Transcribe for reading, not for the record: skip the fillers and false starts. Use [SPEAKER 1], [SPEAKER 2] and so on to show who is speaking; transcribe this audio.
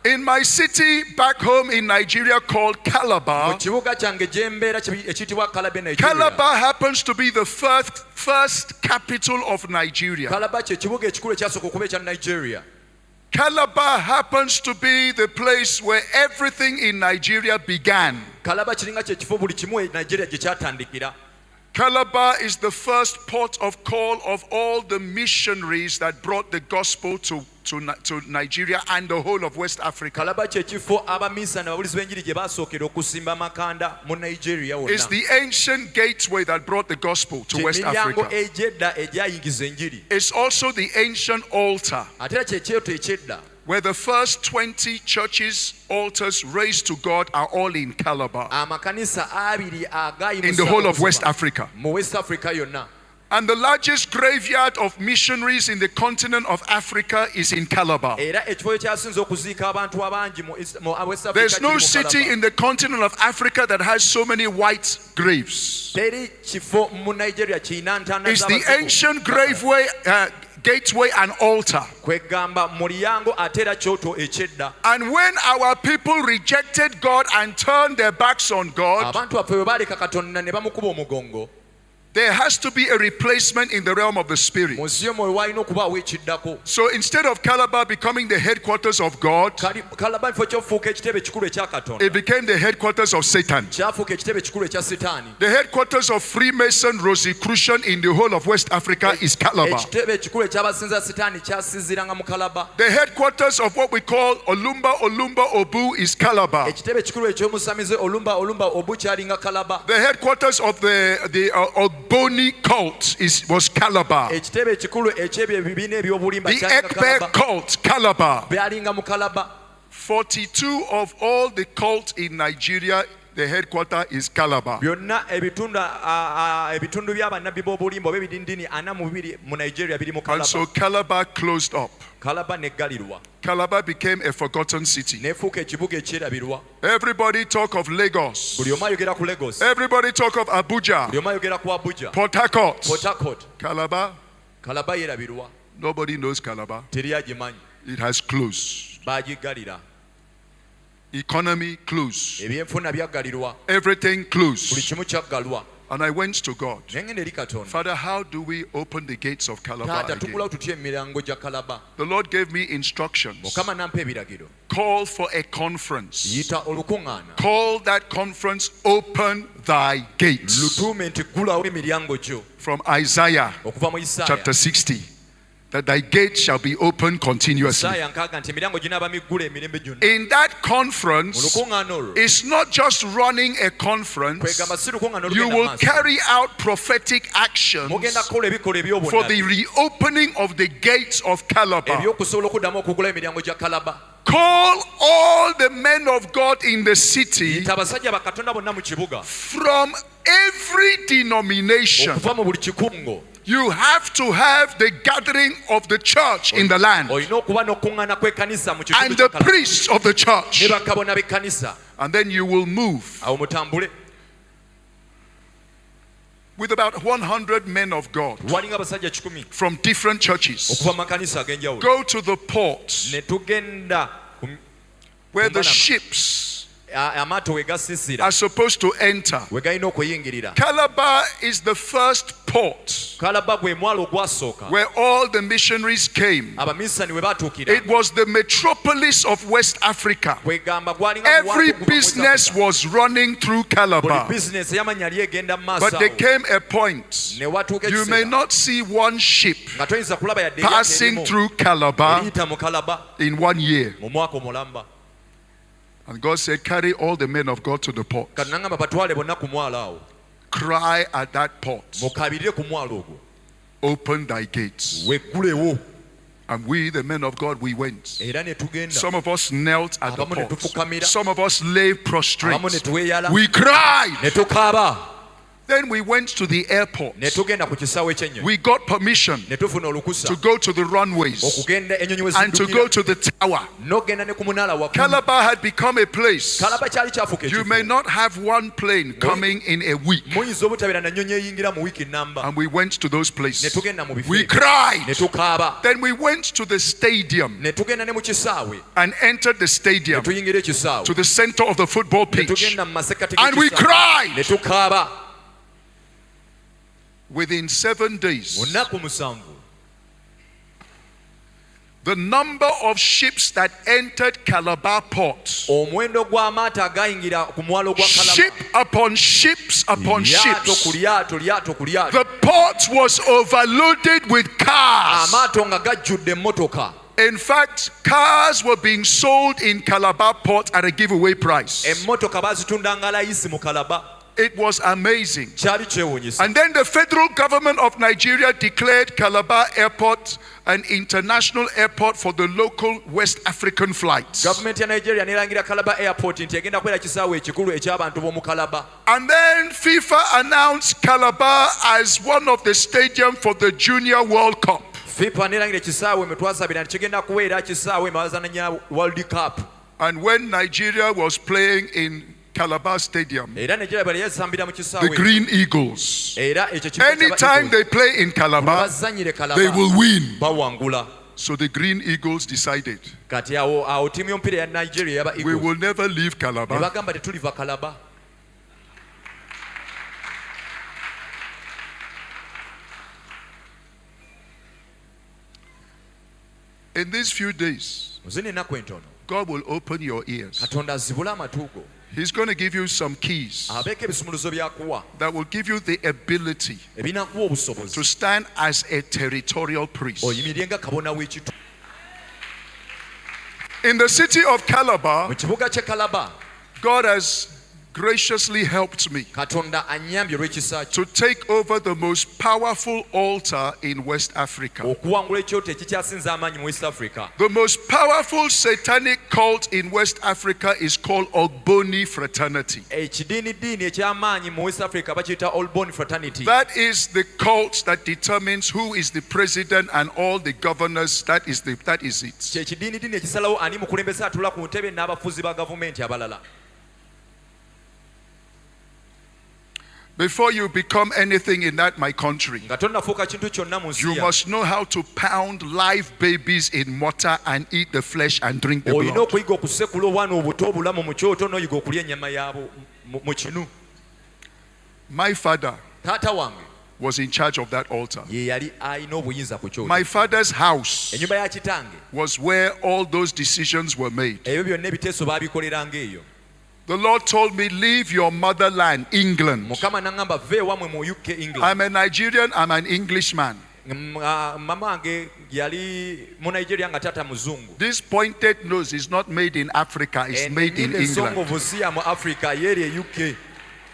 [SPEAKER 1] In my city back home in Nigeria called Calabar, Calabar happens to be the first capital of Nigeria. Calabar happens to be the place where everything in Nigeria began. Calabar is the first port of call of all the missionaries that brought the gospel to Nigeria and the whole of West Africa. It's the ancient gateway that brought the gospel to West Africa. It's also the ancient altar where the first 20 churches altars raised to God are all in Calabar, in the whole of West Africa. And the largest graveyard of missionaries in the continent of Africa is in Calabar. There's no city in the continent of Africa that has so many white graves. It's the ancient gateway and altar. And when our people rejected God and turned their backs on God, there has to be a replacement in the realm of the spirit. So instead of Calabar becoming the headquarters of God, it became the headquarters of Satan. The headquarters of Freemason Rosicrucian in the whole of West Africa is Calabar. The headquarters of what we call Olumba Obu is Calabar. The headquarters of the Boni cult was Calabar. The Ekbe cult, Calabar. 42 of all the cults in Nigeria, the headquarters is Calabar. And so Calabar closed up. Calabar became a forgotten city. Everybody talk of Lagos. Everybody talk of Abuja. Port Harcourt. Calabar. Nobody knows Calabar. It has closed. Economy closed. Everything closed. And I went to God. Father, how do we open the gates of Calabar again? The Lord gave me instructions. Call for a conference. Call that conference, Open Thy Gates. From Isaiah chapter 60. That thy gate shall be open continuously. In that conference, it's not just running a conference. You will carry out prophetic actions for the reopening of the gates of Calabar. Call all the men of God in the city from every denomination. You have to have the gathering of the church in the land and the priests of the church, and then you will move with about 100 men of God from different churches. Go to the port where the ships are supposed to enter. Calabar is the first port where all the missionaries came. It was the metropolis of West Africa. Every business was running through Calabar. But there came a point you may not see one ship passing through Calabar in 1 year. And God said, carry all the men of God to the port. Cry at that port. Open thy gates. And we, the men of God, we went. Some of us knelt at the port. Some of us lay prostrate. We cried. Then we went to the airport. We got permission to go to the runways and to go to the tower. Calabar had become a place. You may not have one plane coming in a week. And we went to those places. We cried. Then we went to the stadium and entered the stadium to the center of the football pitch. And we cried. Within 7 days, the number of ships that entered Calabar port, ship upon ships upon ships, the port was overloaded with cars. In fact, cars were being sold in Calabar port at a giveaway price. It was amazing. And then the federal government of Nigeria declared Calabar Airport an international airport for the local West African flights. And then FIFA announced Calabar as one of the stadiums for the Junior World Cup. And when Nigeria was playing in Calabar Stadium, the Green Eagles, anytime they play in Calabar, they will win. So the Green Eagles decided, we will never leave Calabar. In these few days, God will open your ears. He's going to give you some keys that will give you the ability to stand as a territorial priest. In the city of Calabar, God has graciously helped me to take over the most powerful altar in West Africa. The most powerful satanic cult in West Africa is called Ogboni Fraternity. That is the cult that determines who is the president and all the governors. That is it. Before you become anything in that my country, you must know how to pound live babies in mortar and eat the flesh and drink the blood. My father was in charge of that altar. My father's house was where all those decisions were made. The Lord told me, leave your motherland, England. I'm a Nigerian, I'm an Englishman. This pointed nose is not made in Africa, it's made in England.